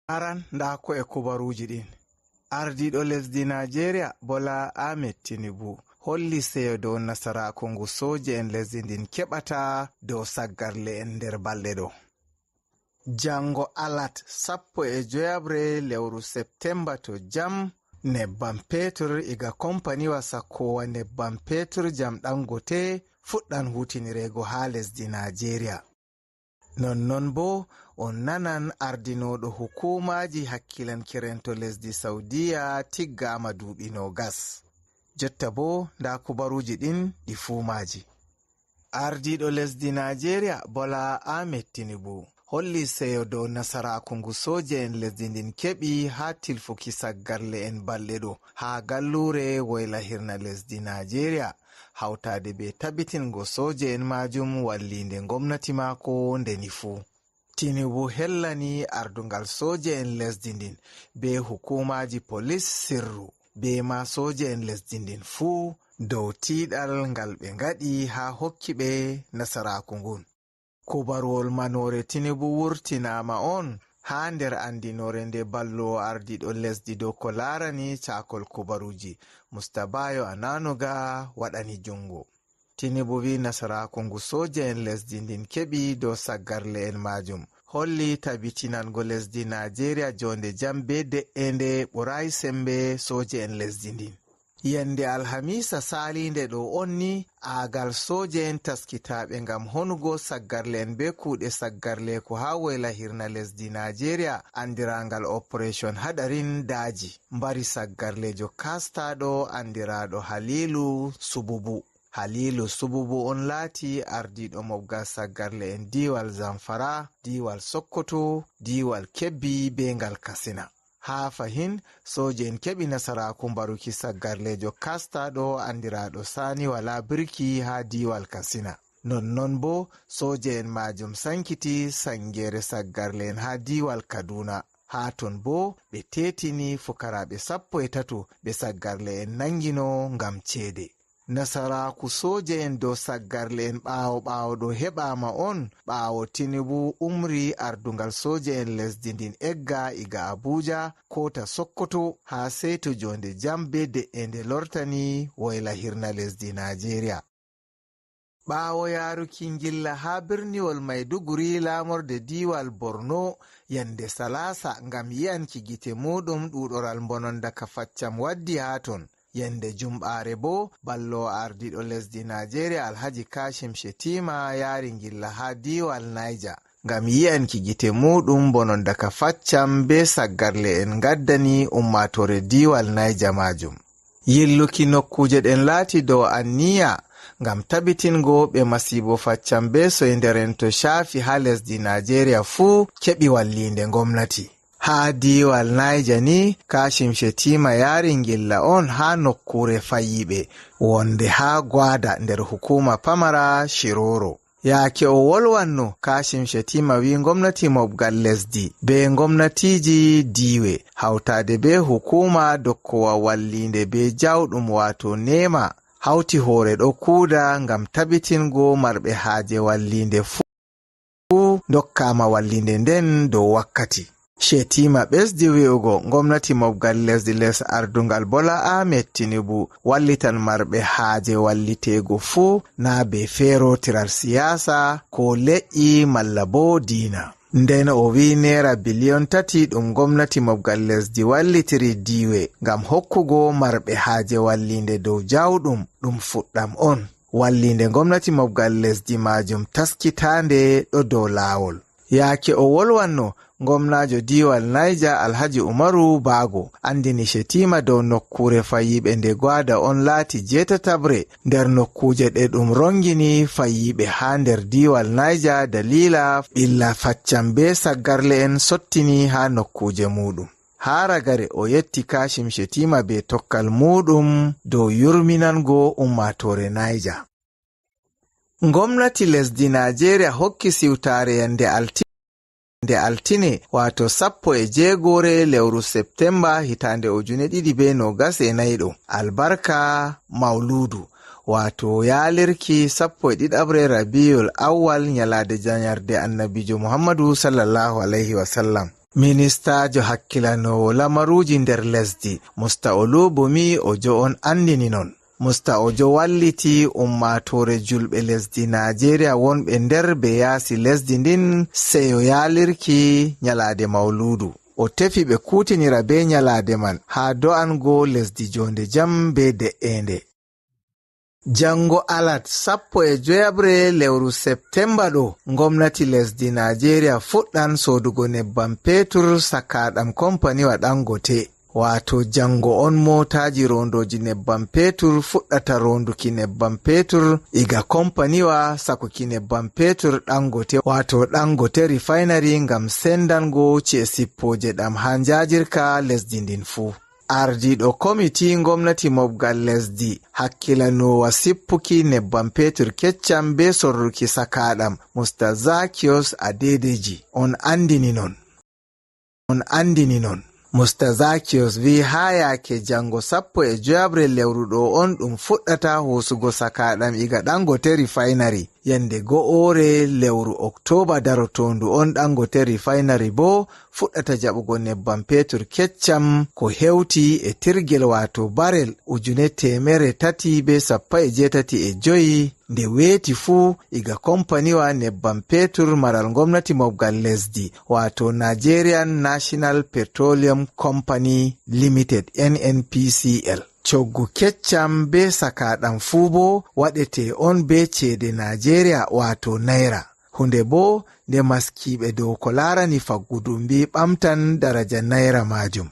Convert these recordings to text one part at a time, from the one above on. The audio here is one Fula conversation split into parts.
Aran nda ko e kubaruji ɗin. Ardiɗo lesdi Nigeria Bola Ahmed Tinubu holli seyo dow nasaraku ngu soje en lesdi ndin keɓata dow saggarle en nder balɗe ɗo. Jango alat 15 lewru Septemba to jam nebbam petur iga kompaniwa sakkowa nebbam petur jam Dangote fuɗɗan hutinirego ha lesdi Nigeria. Nonnon bo on nanan ardinoɗo hukumaji hakkilankirento lesdi Saudiya tiggama duuɓi 20. Jotta bo nda kubaruji ɗin ɗi fumaji. Ardiɗo lesdi Nigeria Bola Ahmed Tinubu holli seyo dow nasaraku ngu soje en lesdi ndin keɓi ha tilfuki saggarle en balɗe ɗo ha gallure woylahirna lesdi Nigeria, hawtade be tabbitingo soje en majum wallinde gomnati mako ndeni fu. Tinubu hellani ardungal soje en lesdi ndin be hukumaji police sirru be ma soje en lesdi ndin fu dow tiiɗal ngal ɓe ngaɗi ha hokkiɓe nasaraku ngun. Kubarwol manore Tinubu wurtinama on ha nder andinore nde ballowo ardiɗo lesdi dow ko larani cakol kubaruji Mustabayo Ananuga waɗani jungo. Tinubu wi nasaraku ngu soje en lesdi ndin keɓi dow saggarle en majum holli tabbitinango lesdi Nigeria jonde jam be de'ende ɓurai sembe soje en lesdi ndin. Yende Alhamisa salinde ɗo onni agal soje en taskitaɓe ngam honugo saggarle en be kuuɗe saggarle ko ha woylahirna lesdi Nigeria andirangal Operation Hadarin Daji mbari saggarlejo kastaɗo andiraɗo Halilu Sububu on laati ardiɗo mobgal saggarle en diwal Zamfara, diwal Sokoto, diwal Kebbi be ngal Katsina. Ha fahin soje en keɓi nasaraku mbaruki saggarlejo kastaɗo andiraɗo Sani wala birki ha diwal Katsina. Nonnon bo soje en majum sankiti sangere saggarle en ha diwal Kaduna. Ha ton bo ɓe tetini fukaraɓe 13 ɓe saggarle en nangino ngam ceede. Nasaraku soje en dow saggarle en ɓawo ɗo heɓama on ɓawo Tinubu umri ardungal soje en lesdi ndin egga iga Abuja kota Sokoto ha seito jonde jam be de'ende lortani woylahirna lesdi Nigeria. Ɓawo yaruki ngilla ha birniwol Maiduguri lamorde diwal Borno yande Salasa ngam yi'anki gite muɗum ɗuɗoral bononda ka faccam waddi ha ton. Yende Jumɓare bo ballo ardiɗo lesdi Nigeria Alhaji Kashim Shettima yari ngilla ha diwal Niger ngam yi'anki gite muɗum bononda ka faccam be saggarle en gaddani ummatore diwal Niger majum. Yilluki nokkuje ɗen laati dow anniya ngam tabbitingo ɓe masibo faccam be soyderen to shafi ha lesdi Nigeria fu keɓi wallinde gomnati. Ha diwal Niger ni Kashim Shettima yari ngilla on ha nokkure fayiɓe wonde ha Gwada nder hukuma pamara Shiroro. Yaake o wolwanno Kashim Shettima wi gomnati mobgal lesdi be gomnatiji diwe hawtade be hukuma dokkowa wallinde be jawɗum wato nema hawti hore ɗo kuuda ngam tabbitingo marɓe haaje wallinde fu dokkama wallinde nden dow wakkati. Shettima ɓesdi wi'ugo gomnati mobgal lesdi les ardungal Bola Ahmed Tinubu wallitan marɓe haaje wallitego fu na be ferotiral siyasa ko leƴƴi malla bo diina. Nden o wi naira biliyon 3 ɗum gomnati mobgal lesdi wallitiri diwe ngam hokkugo marɓe haaje wallinde dow jawɗum ɗum fuɗɗam on. Wallinde gomnati mobgal lesdi majum taskitande ɗo dow laawol. Yaake o wolwanno gomnajo diwal Niger Alhaji Umaru Bago andini Shettima dow nokkure fayiɓe nde Gwada on laati 8 nder nokkuje ɗe ɗum rongini fayiɓe ha nder diwal Niger dalila ɓilla faccam be saggarle en sottini ha nokkuje muɗum. Ha ragare o yetti Kashim Shettima be tokkal muɗum dow yurminango ummatore Niger. Gomnati lesdi Nigeria hokki siwtare yande altine wato 16 lewru Septemba hitande 2024 albarka Mauludu wato yalirki 12 Rabiul Awwal nyalade janyarde Annabijo Muhammadu sallallahu alaihi wasallam. Ministaajo hakkilanowo lamaruuji nder lesdi Musta Olubumi Ojo on andini non. Musta Ojo walliti ummaatore julɓe lesdi Najeriya wonɓe nder be yaasi lesdi ndin seyo yaalirki nyalaade Mawludu. O tefi ɓe kuutinira be nyalaade man haa do'ango lesdi jonde jam be de'eende. Jango alat 15 lewru Septemba ɗo gomnati lesdi Najeriya fuɗɗan sodugo nebbam petur sakaɗam kompaniwa Dangote. Wato jango on motaji rondoji nebbam petur fuɗɗata ronduki nebbam petur iga kompaniwa sakuki nebbam petur Dangote wato Dangote refinery ngam sendango ci'e sippoje ɗam ha njajirka lesdi ndin fu. Ardiɗo komiti gomnati mobgal lesdi hakkilanowa sippuki nebbam petur keccam be sorruki sakaɗam Musta Zakios Adedeji on andini non. Musta Zakios vi ha yake jango 15 lewru ɗo on ɗum fuɗɗata hosugo sakaɗam iga Dangote refinery. Yande go'ore lewru Oktoba darotondu on Dangote refinery bo fuɗɗata jaɓugo nebbam petur keccam ko hewti e tirgel wato barel 385 nde weeti fu iga kompaniwa nebbam petur maral gomnati mobgal lesdi wato Nigerian National Petroleum Company Limited NNPCL. Coggu keccam be sakaɗam fu bo waɗete on be ceede Najeriya wato naira. Hunde bo nde maskiɓe dow ko larani faggudu mbi ɓamtan daraja naira majum.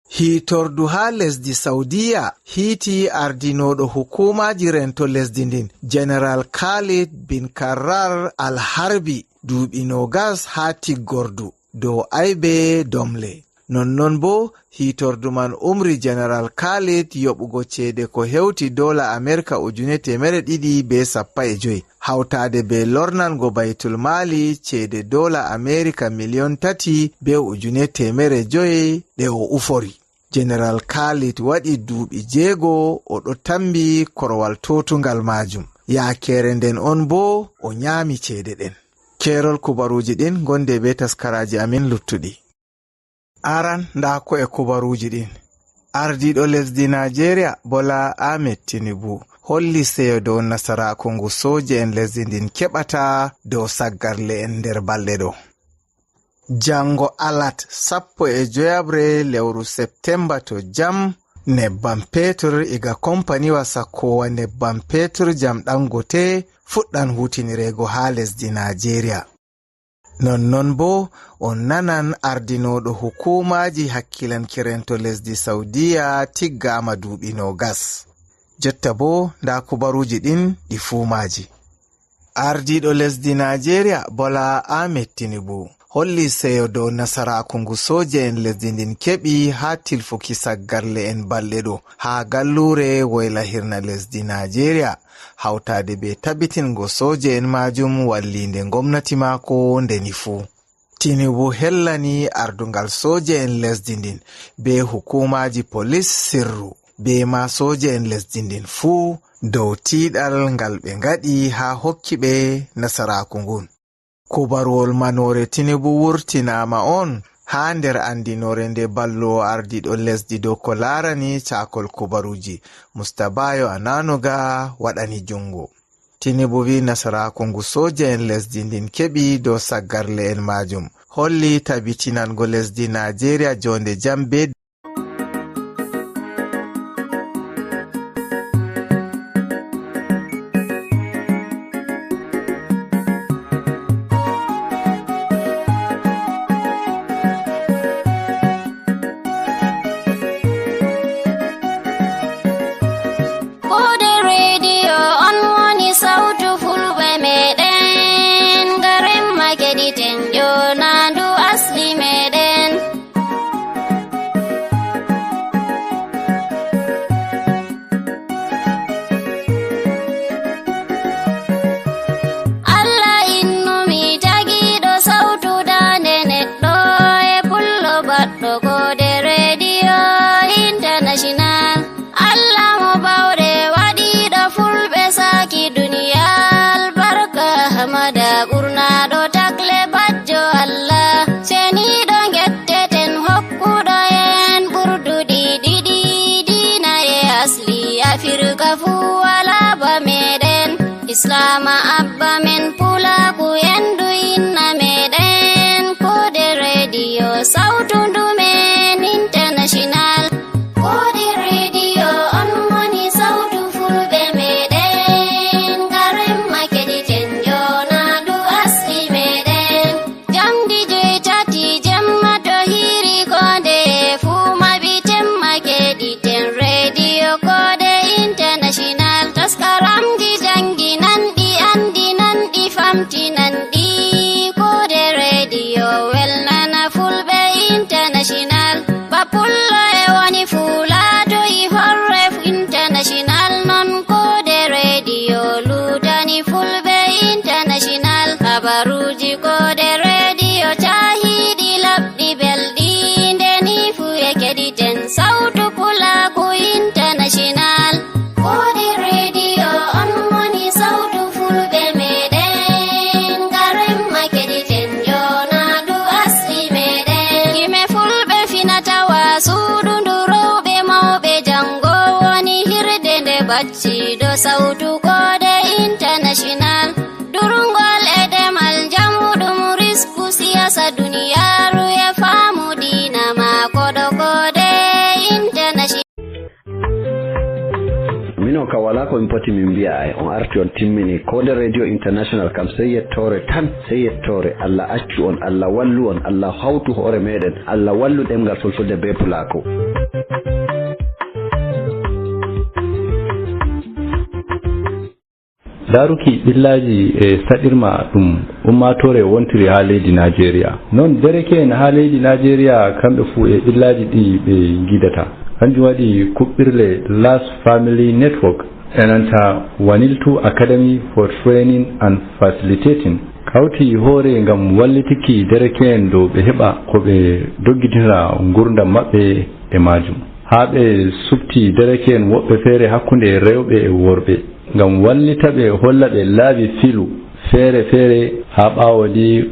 Hitordu ha lesdi Saudiya hiti ardinoɗo hukumaji rento lesdi ndin General Khalid bin Karrar Al-Harbi duuɓi 20 ha tiggordu dow aybe domle. Nonnon bo hitordu man umri General Khalid yoɓugo ceede ko hewti dola Amerika 215 hawtade be lornango Baitul Mali ceede dola Amerika 3,500,000 ɗe o ufori. General Khalid waɗi duuɓi 6 o ɗo tambi korwal totungal majum. Yaakere nden on bo o nyaami ceede ɗen. Kerol kubaruji ɗin gonde be taskaraji amin luttuɗi. Aran nda ko e kubaruji ɗin. Ardiɗo lesdi Najeriya Bola Ahmed Tinubu holli seyo dow nasaraku ngu soje en lesdi ndin keɓata dow saggarle en nder balɗe ɗo. Jango alat 15 lewru Septemba to jam nebbam petur iga kompaniwa sakowa nebbam petur jam Dangote fuɗɗan hutinirego ha lesdi Najeriya. Nonnon bo on nanan ardinoɗo hukumaji hakkilankirento lesdi Saudiya tiggama duuɓi 20. Jotta bo nda kubaruji ɗin ɗi fumaji. Ardiɗo lesdi Najeriya Bola Ahmed Tinubu holli seyo dow nasaraku ngu soje en lesdi ndin keɓi ha tilfuki saggarle en balɗe ɗo ha gallure woylahirna lesdi Najeriya hawtade be tabbitingo soje en majum wallinde gomnati mako ndeni fu. Tinubu hellani ardungal soje en lesdi ndin be hukumaji polis sirru be ma soje en lesdi ndin fu dow tiiɗal ngal ɓe ngaɗi ha hokkiɓe nasaraku ngun. Kubarwol manore Tinubu wurtinama on ha nder andinore nde ballo ardiɗo lesdi dow ko larani cakol kubaruji Mustabayo Ananoga waɗani jungo. Tinubu wi nasaraku ngu soja en lesdi ndin keɓi dow saggarle en majum holli tabitinango lesdi Najeriya jonde jam be Afirka fu wala ba meɗen, Islama abba men pulaku yendu inna meɗen. Kode radio sautu ndumen international. Kode radio on woni sautu fulɓe meɗen. Garen makediten jona du asli meɗen. Jamdi joytati jemma to hiri kode fu maɓiten makediten radio kode international. Taskaramji jangi nanɗi andi nanɗi famti nanɗi. Kode radio welnana fulɓe international. Bapullo e woni fulato i horre international. Non kode radio lutani fulɓe international. Habaruji kode radio cahiɗi labɗi belɗi. Ndeni fu e keɗiten sautu pulaku international. Kode radio on woni sautu fulɓe meɗen. Garen makeɗiten jona du asli meɗen. Gime fulɓe finata wasudu ndu rewɓe mawɓe jango woni hirde nde bacciɗo sautu kode international. Durungol e demal jamuɗum risku siyasa duniyaru e faamu dina mako ɗo kode international. Mino ka wala ko mi poti min mbiya ay on arti on timmini Kode Radio International kam sey yettore tan, sey yettore. Allah accu on, Allah wallu on, Allah hawtu hoore meɗen, Allah wallu ɗemgal fulfulde be pulako. daruki ɓillaji e saɗirma ɗum ummatore wontiri ha leydi Nigeria. Non dereken ha leydi Nigeria kamɓe fu e ɓillaji ɗi ɓe gidata. Kanjum waɗi kuɓɓirle Last Family Network enanta Waniltu Academy for Training and Facilitating kawti hoore ngam wallitiki dereken dow ɓe heɓa ko ɓe doggitira gurdam maɓɓe e majum. Ha ɓe subti dereken woɓɓe feere hakkunde rewɓe e worɓe ngam wallita ɓe holla ɓe laabi filu feere feere ha ɓawo ni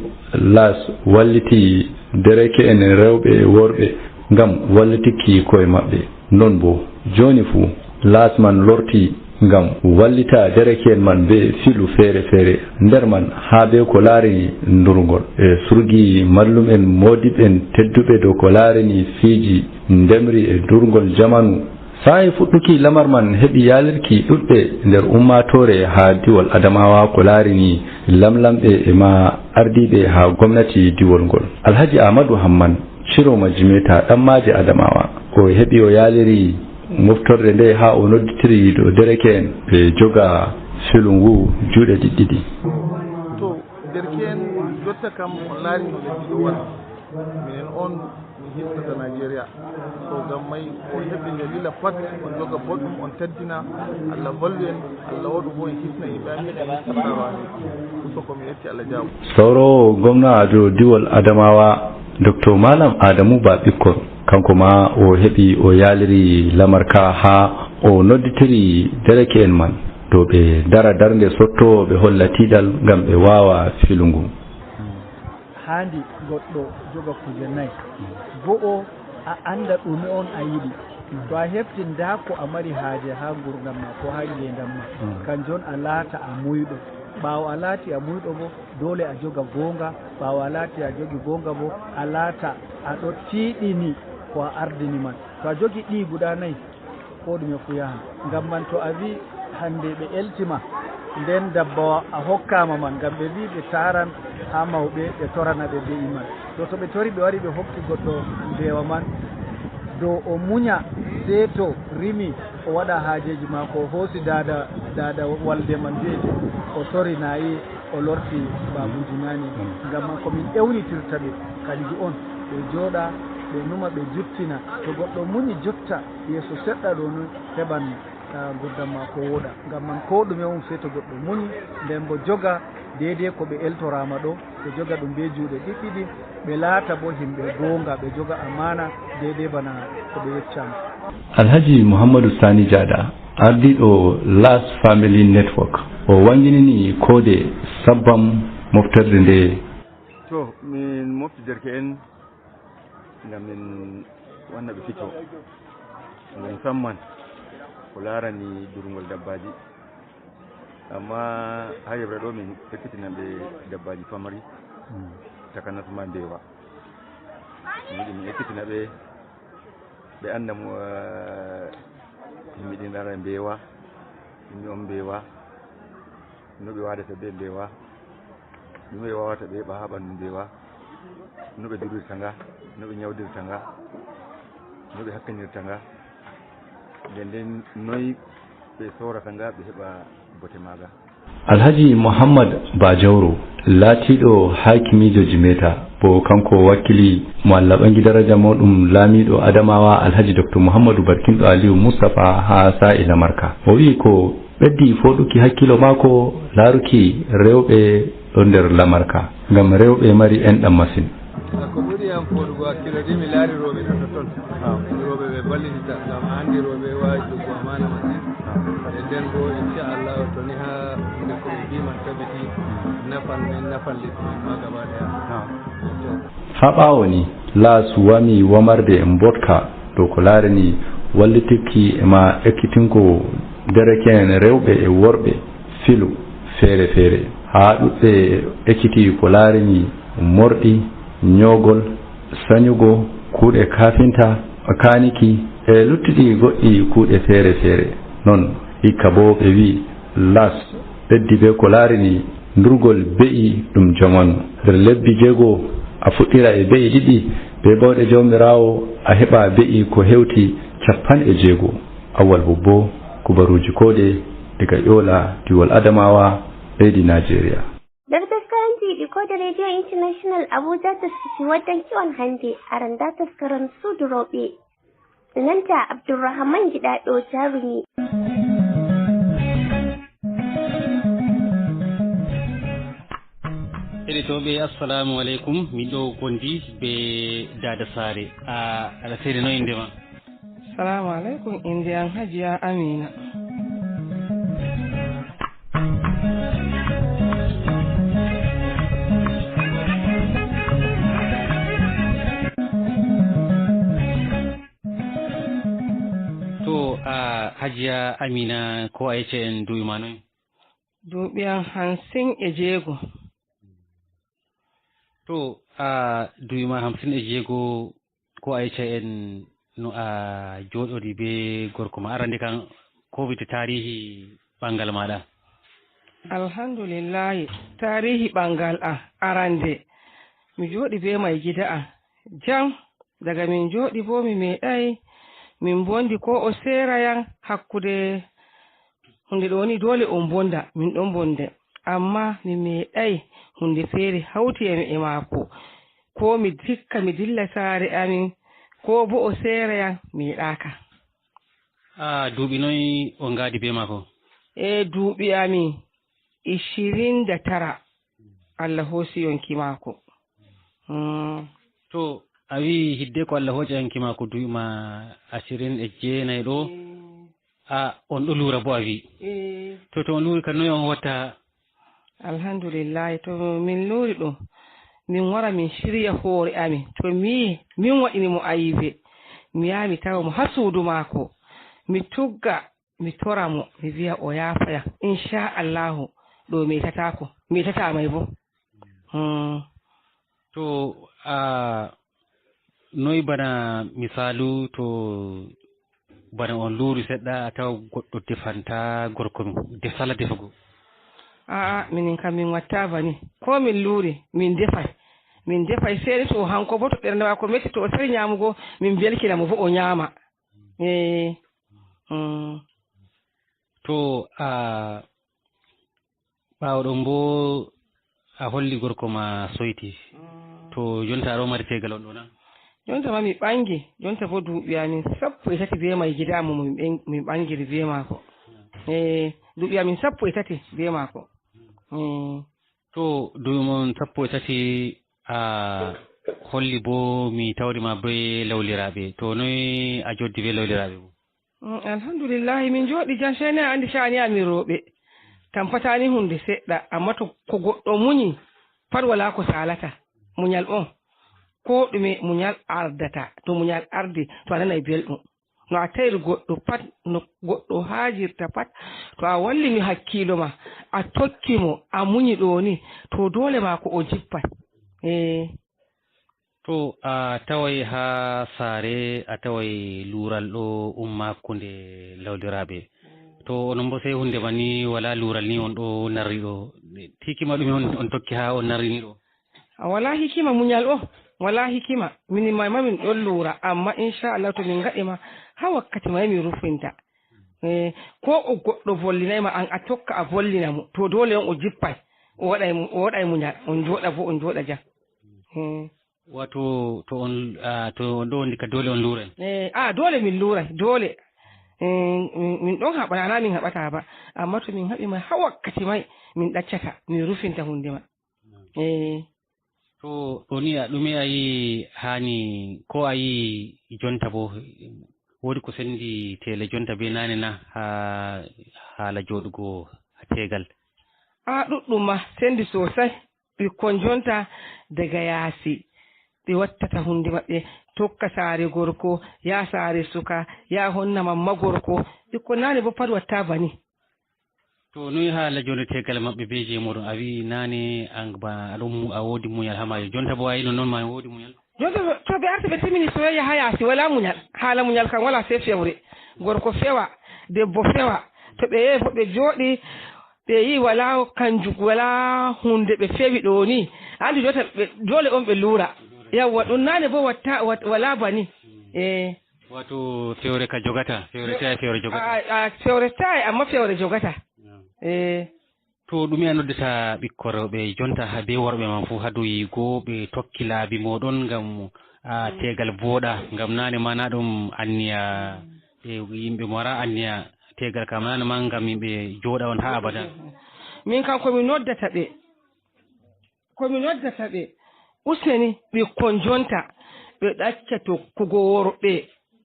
las walliti dereken rewɓe e worɓe ngam wallitiki koye maɓɓe. Non bo joni fu las man lorti ngam wallita dereken man be filu feere feere nder man ha be ko laari ndurgol e surgi mallum en modiɓe en tedduɓe dow ko laarani fiiji ndemri e durgol jamanu. Sa'i fuɗɗuki lamar man heɓi yalirki ɗuɗɓe nder ummatore ha diwal Adamawa ko larini lamlamɓe e ma ardiɓe ha gwamnati diwal ngol. Alhaji Ahmadu Hamman Ciroma Jimeta ɗammaje Adamawa o heɓi o yaliri moftorde nde ha o nodditiri do dereken ɓe joga filu ngu juuɗe ɗiɗɗiɗi. To derken jotta kam on laari no ɓe ɗo waɗa minen on mi hittata Nigeria so gam may o heɓi nde lila pat on joga boɗɗum on teddina Allah vallu en Allah waɗu bo en hisna yimɓe amin so komi yetti Allah jaabo. Sauro gwamna do diwal Adamawa Dr. Malam Adamu Ba Bikkon kanko ma o heɓi o yaliri lamarka ha o nodditiri dereken man to ɓe dara darnde sotto ɓe holla tiɗal ngam ɓe wawa filungu. Handi goɗɗo joga kuje nayi bo o a anda ɗume on a yiɗi to a hefti nda ko a mari haaje ha gurdam ma ko ha ngendam ma kanjon a laata a muyɗo. ɓawo a laati a muyɗo bo dole a joga gonga. ɓawo a laati a jogi gonga bo a laata aɗo tiiɗini ko a ardini man. to a jogi ɗi guda nayyi ko ɗume fu yahan ngam man to a wi hande ɓe eltima nden dabbawa a hokkama man ngam ɓe wi ɓe taran ha mawɓe ɓe torana ɓe be iman. to ɓe tori ɓe wari ɓe hokki goɗɗo mbewa man dow o muña se to rimi o waɗa haajeji mako o hoosi dada walde man weeti o tori nayi o lorti babuji nani ngam man komin ƴewnitirta ɓe kanji on ɓe jooɗa ɓe numa ɓe juttina to goɗɗo muñi jotta yeeso seɗɗa ɗo no heɓan gurdam ma ko woɗa ngam man ko ɗume on fe to goɗɗo muñi nden bo joga deydey ko ɓe eltorama ɗo ɓe joga ɗum be juuɗe ɗiɗɗiɗi ɓe laata bo himɓe gonga ɓe joga amana deydey bana ko ɓe yeccama. Alhaji Muhammadu Sani Jada ardiɗo Last Family Network o wanginini kode sabbam moftorde nde. To min mofti derke'en ngam min wanna ɓe fito musamman ko larani durngol dabbaji amma ha yeɓre ɗo min ekkitinan ɓe dabbaji famari takanas ma mbewa mi yiɗi min ekkitina ɓe ɓe anda yimɓe ɗin ɗara mbewa ɗumi on mbewa no ɓe waɗata ɓe mbewa ɗume ɓe wawata ɓe heɓa ha ɓandu mbewa no ɓe durirta nga no ɓe ñawdirta nga no ɓe hakkanirta nga nden noyi ɓe sorata nga ɓe heɓa bote maga. Alhaji Muhammad Bajawro latiɗo hakimijo Jimeta bo kanko wakkili mo Allah ɓangi daraja moɗum lamiɗo Adamawa Alhaji Dr. Muhammadu Barkindo Aliyu Mustapha ha sa'i lamarka o wi ko ɓeddi foɗuki hakkilo mako laruki rewɓe ɗo nder lamarka ngam rewɓe mari enɗam masin. ko ɓuri am foɗugo hakkilo ni mi laari rewɓe ɗo toton rewɓe ɓe ballitita ngam andi rewɓe wawi jogo amana masin e nden bo inchallah to ni ha nde ko ɓe mbiman tabiti nafan men nafan lesdi men ma gaba daya ha ɓawo ni laasu wami wamarde mbotka dow ko laarani wallitirki ema ekkitingo dereken rewɓe e worɓe filu feere feere ha ɗuɓɓe ekkiti ko laarani morɗi ñoogol sañugo kuuɗe kafinta makaniki e luttuɗi goɗɗi kuuɗe feere feere non hikka bo ɓe wi las ɓeddi be ko laarani ndurgol be'i ɗum jamanu nder lebbi jeego a fuɗɗira e be'i ɗiɗi be bawɗe jawmirawo a heɓa be'i ko hewti 60 awal bobbo kubaruji koɗe daga yola diwal Adamawa leydi Nigeria. Decoder Radio International Abuja ta sisi waddan kiwon hande a randa taskaran sudu roɓe. Nanta Abdulrahman Gidado Jarumi. Editoɓe assalamu alaikum miɗo gondi be Dada Sare a alasede no indema. Assalamu alaikum indian Hajiya Amina. Hajiya Amina ko a yace en duɓi ma noy? Duɓiyan 56. To duɓi ma 56 ko a yace en no a joɗori be gorko ma arande kan ko wite tarihi ɓangal maɗa? Alhamdulillahi tarihi ɓangal arande mi joɗi be mai gida jam daga min joɗi bo mi meɗai min bondi ko o serayan hakkude hunde ɗo ni dole on bonda min ɗon bonde amma mi meɗai hunde feere hawti e maako ko mi dikka mi dilla saare amin ko bo o serayan meɗaka. Duuɓi noy o ngaadi be maako? Duuɓi amin 29 Allah hoosi yonki maako. To a wi hidde ko Allah hooƴi yanki ma ko duuɓi ma 29 ɗo on ɗo luura bo a wi to on luuri kan noy on watta? Alhamdulillahi to min luuri ɗum min wara min shirya hoore amin to min waɗini mo ayibe mi yaha mi tawa mo ha suudu maako mi tugga mi tora mo mi wiya o yaafaya inchallahu ɗo metata may bo. To noy bana misalu to bana on luuri seɗɗa a tawa goɗɗo defanta gorko mum sala defugo? Minin kam min watta bani ko min luuri min defay seeɗa to hanko bo to ɓernde maako metti to o sari ñaamugo min belkina mo bo o ñaama. To ɓaawɗon bo a holli gorko ma soyti to jonta aɗo mari tegal on ɗo na? Jonta ma mi ɓangi jonta bo duuɓi amin 13 be mai gidamo min ɓangiri be maako. Duuɓi amin 13 be maako. To duuɓi mon 13 a holli bo mi tawri ma be lawliraɓe to noy a joddi be lawliraɓe bo? Alhamdulillahi min joɗi jan sene a andi shani amin rooɓe tampatani hunde seɗɗa amma to ko goɗɗo muñi pat wala ko salata muñal on ko ɗume muñal ardata to muñal ardi to a nanay belɗum no a tawiri goɗɗo pat no goɗɗo haajirta pat to a wallini hakkilo ma a tokkimo a muñi ɗo ni to dole ma ko o jippat. To a tawai ha saare a tawai lural ɗo umma hakkunde lawdiraɓe to onon bo sey hunde ma ni wala lural ni on ɗo narri ɗo hikima ɗume on tokki ha on narri ni ɗo? Wala hikima muñal o wala hikima min ma min ɗon lura amma inchallah to min gaɗima ha wakkati mai mi rufinta ko o goɗɗo vollinayma an a tokka a vollina mo to dole on o jippay o waɗay muñal on jooɗa bo on jooɗa jam. Wato to on ɗo ndika dole on luren? Dole min luray dole min ɗon haɓa ana min haɓata ba amma to min haɓi ma ha wakkati mai min ɗaccata min rufinta hunde ma. To ɗoni a ɗume a yi hani ko a yi jonta bo wodi ko sendi tele jonta be nane na ha haala joɗugo tegal? Ɗuɗɗum ma sendi sosai ɓikkon jonta daga yaasi ɓe wattata hunde maɓɓe tokka saare gorko ya saare suka ya honna mamma gorko ɓikkon nane bo pat watta bani. To noyi haala jonde tegal maɓɓe be je moɗon a wi nane a wodi muñal ha maayo jonta bo a yino noon ma wodi muñal? Jonta to ɓe arti ɓe timini soyayya ha yaasi wala muñal haala muñal kam wala sey fewre gorko fewa debbo fewa to ɓe yehi fo ɓe jooɗi ɓe yi wala kanjum wala hunde ɓe fewi ɗo ni andi jota dole on ɓe luura yawwa ɗum nane bo wala bani. Wato fewre ka jogata fewre jogata? Fewre tayi amma fewre jogata. To ɗume a noddata ɓikkoroɓe jonta ha be worɓe man fu ha dow yigo ɓe tokki laabi moɗon ngam tegal voɗa ngam nane ma na ɗum anniya yimɓe mo wara anniya tegal kam nane ma ngam yimɓe joɗa on ha abada? Min kam komi noddata ɓe useni ɓikkon jonta ɓe ɗacca tokkugo worɓe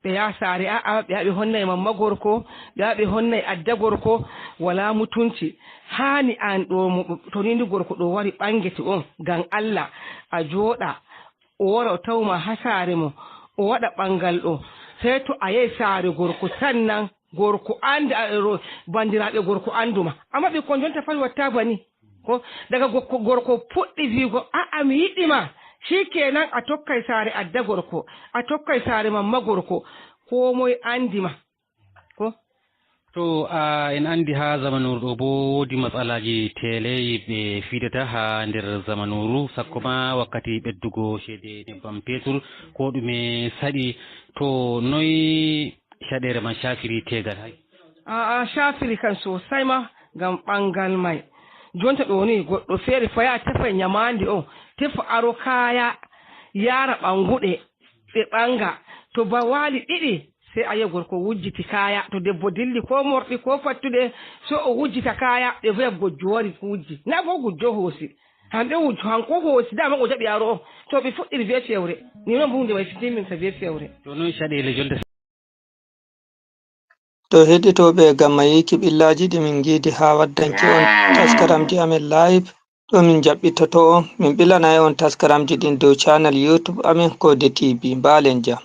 ɓe ya saare ɓe yaɓe honnay mamma gorko ɓe yaɓe honnay adda gorko wala mutunci hani an ɗo to ni gorko ɗo wari ɓangeti on ngam Allah a jooɗa o wara o tawma ha saare mo o waɗa ɓangal ɗo sey to a yehi saare gorko sannan gorko andi bandiraɓe gorko anduma amma ɓikkon jonta pat watta bani ko daga gorko puɗɗi wigo mi yiɗima shikenan a tokkay saare adda gorko a tokkay saare mamma gorko ko moye andima ko. To en andi ha zamanuru ɗo bo wodi matsalaji tele ɓe fidata ha nder zamanuru sakko ma wakkati ɓeddugo ceede nebbam petur ko ɗume saɗi to noyi caɗere man shafiri tegal hay? Shafiri kan sosai ma ngam ɓangal mai jonta ɗo ni goɗɗo feere faya tefa nyamandi on tefa aro kaya yara ɓanguɗe ɓe ɓanga to ba wali ɗiɗi sai a yi gorko wujjiti kaya to debbo dilli ko morɗi ko fattude so o wujjita kaya ɓe wiya gojjo wari wujji na bo gujjo hoosi hamɓe wujjo hanko hoosi dama o jaɓi aro on to ɓe fuɗɗiri be fewre ni noon bo hunde mai timminta be fewre. To noon caɗele jonta to heɗitoɓe gamma yiki ɓillaji ɗi min giidi ha waddanki on taskaramji amin live ɗo min jaɓɓitoto on min ɓilanayi on taskaramji ɗin dow channel YouTube amin Kode TV mbalen jam.